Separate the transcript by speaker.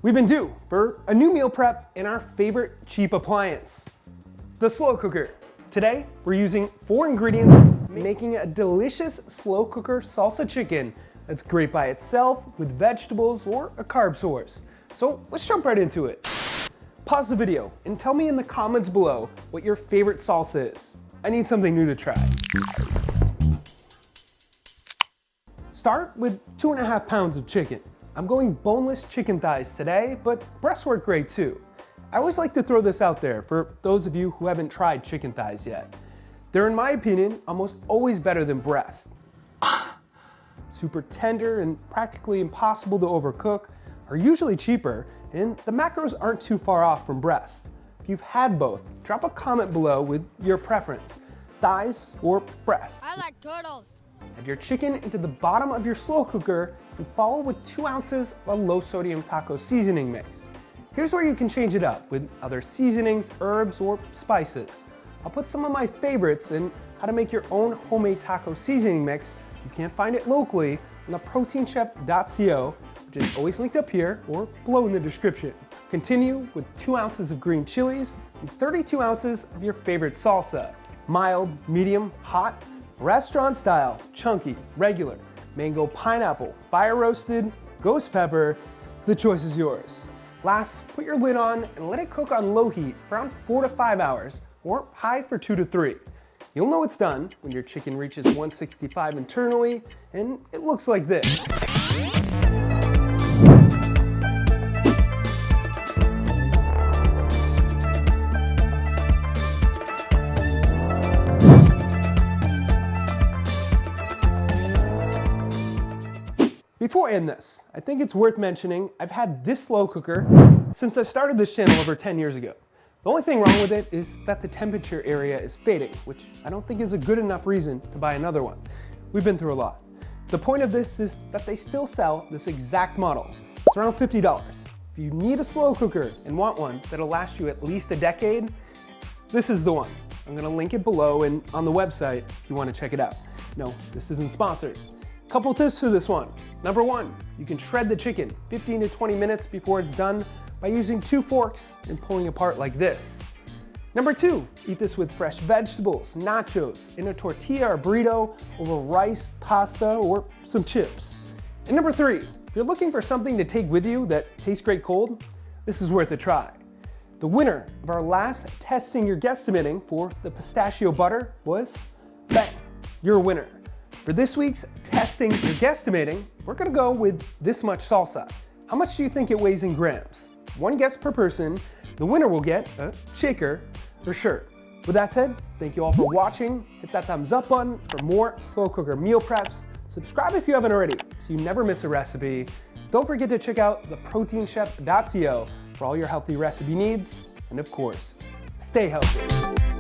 Speaker 1: We've been due for a new meal prep in our favorite cheap appliance, the slow cooker. Today, we're using 4 ingredients, making a delicious slow cooker salsa chicken that's great by itself, with vegetables, or a carb source. So let's jump right into it. Pause the video and tell me in the comments below what your favorite salsa is. I need something new to try. Start with 2.5 pounds of chicken. I'm going boneless chicken thighs today, but breasts work great too. I always like to throw this out there for those of you who haven't tried chicken thighs yet. They're, in my opinion, almost always better than breast. Super tender and practically impossible to overcook, are usually cheaper, and the macros aren't too far off from breast. If you've had both, drop a comment below with your preference, thighs or breasts.
Speaker 2: I like turtles.
Speaker 1: Add your chicken into the bottom of your slow cooker and follow with 2 ounces of a low sodium taco seasoning mix. Here's where you can change it up with other seasonings, herbs, or spices. I'll put some of my favorites and how to make your own homemade taco seasoning mix. You can't find it locally on the proteinchef.co, which is always linked up here or below in the description. Continue with 2 ounces of green chilies and 32 ounces of your favorite salsa. Mild, medium, hot, restaurant style, chunky, regular, mango pineapple, fire roasted, ghost pepper, the choice is yours. Last, put your lid on and let it cook on low heat for around 4 to 5 hours or high for 2 to 3. You'll know it's done when your chicken reaches 165 internally and it looks like this. Before I end this, I think it's worth mentioning I've had this slow cooker since I started this channel over 10 years ago. The only thing wrong with it is that the temperature area is fading, which I don't think is a good enough reason to buy another one. We've been through a lot. The point of this is that they still sell this exact model. It's around $50. If you need a slow cooker and want one that'll last you at least a decade, this is the one. I'm gonna link it below and on the website if you wanna check it out. No, this isn't sponsored. Couple tips for this one. Number 1, you can shred the chicken 15 to 20 minutes before it's done by using 2 forks and pulling apart like this. Number 2, eat this with fresh vegetables, nachos, in a tortilla or burrito over rice, pasta, or some chips. And number 3, if you're looking for something to take with you that tastes great cold, this is worth a try. The winner of our last Testing Your Guesstimating for the pistachio butter was, bang, you're a winner. For this week's Testing Your Guesstimating, we're gonna go with this much salsa. How much do you think it weighs in grams? 1 guess per person. The winner will get a shaker for sure. With that said, thank you all for watching. Hit that thumbs up button for more slow cooker meal preps. Subscribe if you haven't already so you never miss a recipe. Don't forget to check out the proteinchef.co for all your healthy recipe needs. And of course, stay healthy.